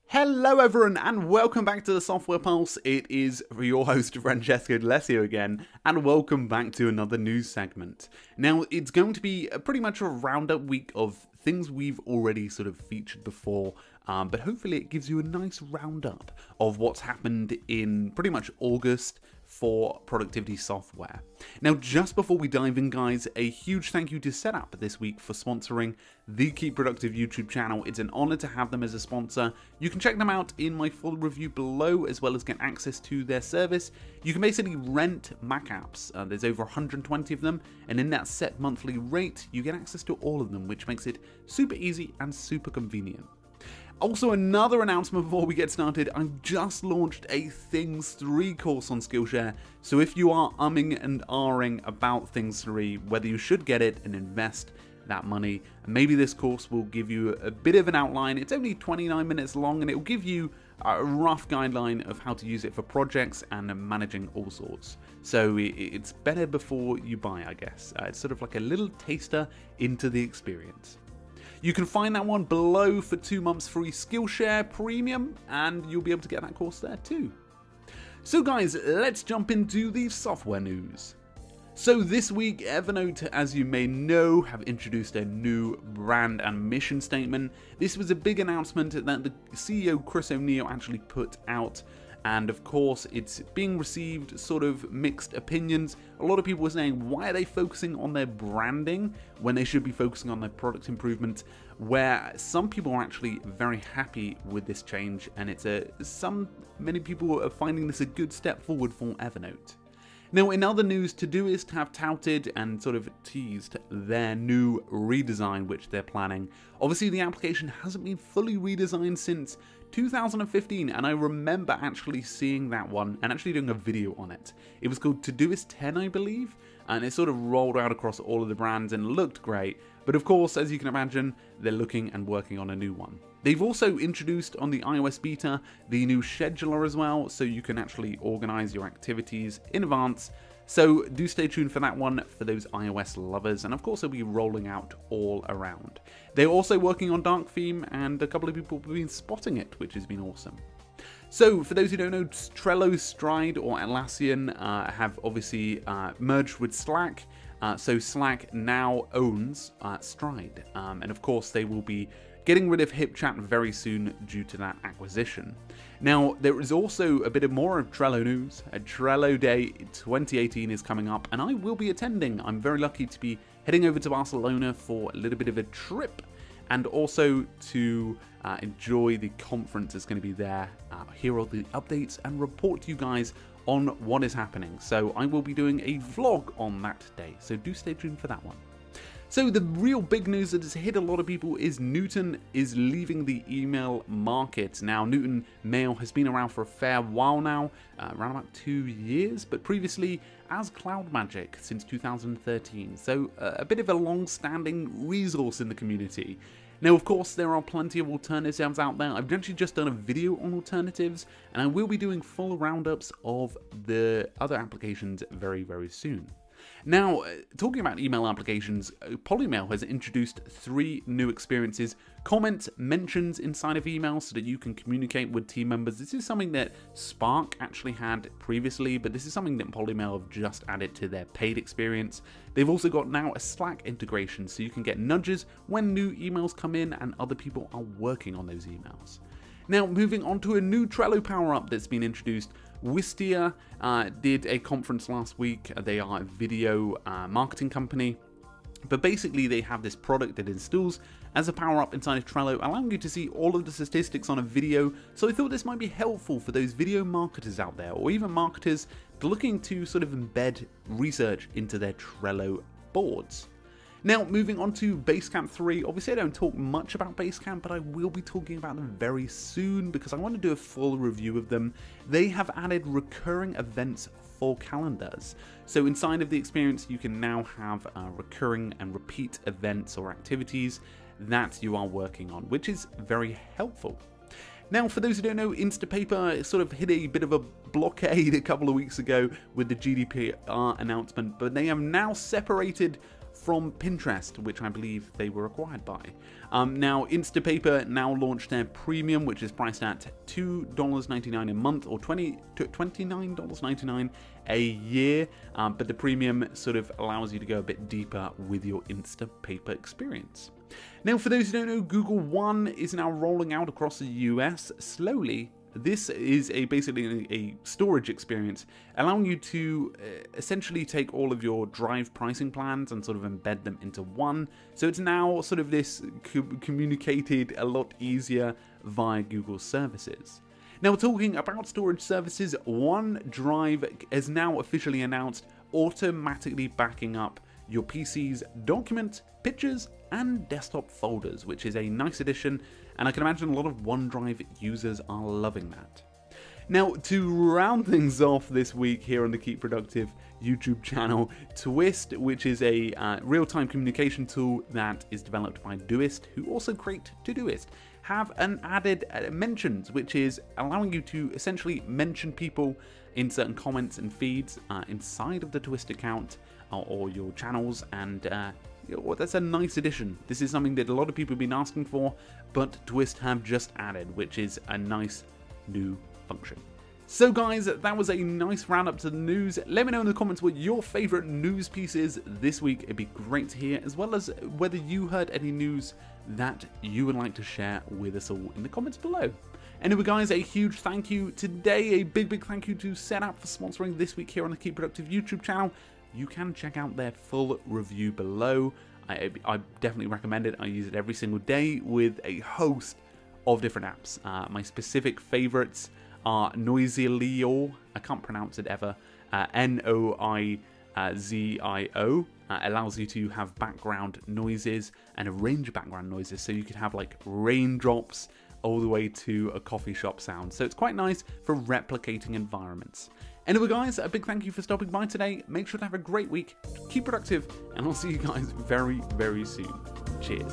Hello everyone and welcome back to the Software Pulse. It is your host Francesco again, and welcome back to another news segment. Now it's going to be pretty much a roundup week of things we've already sort of featured before, but hopefully it gives you a nice roundup of what's happened in pretty much August for productivity software. Now, just before we dive in, guys, a huge thank you to Setup this week for sponsoring the Keep Productive YouTube channel. It's an honor to have them as a sponsor. You can check them out in my full review below, as well as get access to their service. You can basically rent Mac apps. There's over 120 of them, and in that set monthly rate, you get access to all of them, which makes it super easy and super convenient. Also, another announcement before we get started, I've just launched a Things 3 course on Skillshare, so if you are umming and ahhing about Things 3, whether you should get it and invest that money, maybe this course will give you a bit of an outline. It's only 29 minutes long, and it will give you a rough guideline of how to use it for projects and managing all sorts. So it's better before you buy, I guess. It's sort of like a little taster into the experience. You can find that one below for 2 months free Skillshare Premium, and you'll be able to get that course there too. So guys, let's jump into the software news. So this week, Evernote, as you may know, have introduced a new brand and mission statement. This was a big announcement that the CEO Chris O'Neill actually put out. And of course, it's being received sort of mixed opinions. A lot of people were saying, why are they focusing on their branding when they should be focusing on their product improvement? Where some people are actually very happy with this change, and many people are finding this a good step forward for Evernote. Now, in other news, Todoist have touted and sort of teased their new redesign, which they're planning. Obviously, the application hasn't been fully redesigned since 2015, and I remember actually seeing that one and actually doing a video on it. It was called Todoist 10, I believe, and it sort of rolled out across all of the brands and looked great. But of course, as you can imagine, they're looking and working on a new one. They've also introduced on the iOS beta the new scheduler as well, so you can actually organize your activities in advance. So do stay tuned for that one for those iOS lovers, and of course it'll be rolling out all around. They're also working on dark theme, and a couple of people have been spotting it, which has been awesome. So for those who don't know, Trello, Stride or Atlassian have obviously merged with Slack. So Slack now owns Stride, and of course they will be getting rid of HipChat very soon due to that acquisition. Now, there is also a bit of more of Trello news. Trello Day 2018 is coming up, and I will be attending. I'm very lucky to be heading over to Barcelona for a little bit of a trip, and also to enjoy the conference that's going to be there, hear all the updates, and report to you guys on what is happening. So I will be doing a vlog on that day, so do stay tuned for that one. So the real big news that has hit a lot of people is Newton is leaving the email market. Now, Newton Mail has been around for a fair while now, around about 2 years, but previously as Cloud Magic since 2013. So a bit of a long-standing resource in the community. Now, of course, there are plenty of alternatives out there. I've actually just done a video on alternatives, and I will be doing full roundups of the other applications very, very soon. Now, talking about email applications, PolyMail has introduced 3 new experiences: comment mentions inside of email so that you can communicate with team members. This is something that Spark actually had previously, but this is something that PolyMail have just added to their paid experience. They've also got now a Slack integration, so you can get nudges when new emails come in and other people are working on those emails. Now, moving on to a new Trello Powerup that's been introduced. Wistia did a conference last week. They are a video marketing company, but basically they have this product that installs as a power-up inside of Trello, allowing you to see all of the statistics on a video. So I thought this might be helpful for those video marketers out there, or even marketers looking to sort of embed research into their Trello boards. Now, moving on to Basecamp 3, obviously I don't talk much about Basecamp, but I will be talking about them very soon because I want to do a full review of them. They have added recurring events for calendars. So inside of the experience, you can now have recurring and repeat events or activities that you are working on, which is very helpful. Now, for those who don't know, Instapaper sort of hit a bit of a blockade a couple of weeks ago with the GDPR announcement, but they have now separated from Pinterest, which I believe they were acquired by. Now, Instapaper now launched their Premium, which is priced at $2.99 a month or $29.99 a year, but the Premium sort of allows you to go a bit deeper with your Instapaper experience. Now, for those who don't know, Google One is now rolling out across the US slowly. This is basically a storage experience, allowing you to essentially take all of your Drive pricing plans and sort of embed them into one. So it's now sort of this communicated a lot easier via Google services. Now, talking about storage services, OneDrive has now officially announced automatically backing up your PC's document, pictures, and desktop folders, which is a nice addition, and I can imagine a lot of OneDrive users are loving that. Now, to round things off this week here on the Keep Productive YouTube channel, Todoist, which is a real-time communication tool that is developed by Todoist, who also create Todoist, have an added mentions, which is allowing you to essentially mention people in certain comments and feeds inside of the Todoist account or your channels, and that's a nice addition. This is something that a lot of people have been asking for, but Todoist have just added, which is a nice new function. So guys, that was a nice roundup to the news. Let me know in the comments what your favorite news piece is this week. It'd be great to hear, as well as whether you heard any news that you would like to share with us all in the comments below. Anyway guys, a huge thank you today, a big thank you to Setup for sponsoring this week here on the Keep Productive YouTube channel. You can check out their full review below. I definitely recommend it. I use it every single day with a host of different apps. My specific favorites are Noisy.io, I can't pronounce it ever, Noizio, allows you to have background noises and a range of background noises, so you could have like raindrops all the way to a coffee shop sound. So it's quite nice for replicating environments. Anyway guys, a big thank you for stopping by today. Make sure to have a great week, keep productive, and I'll see you guys very soon. Cheers.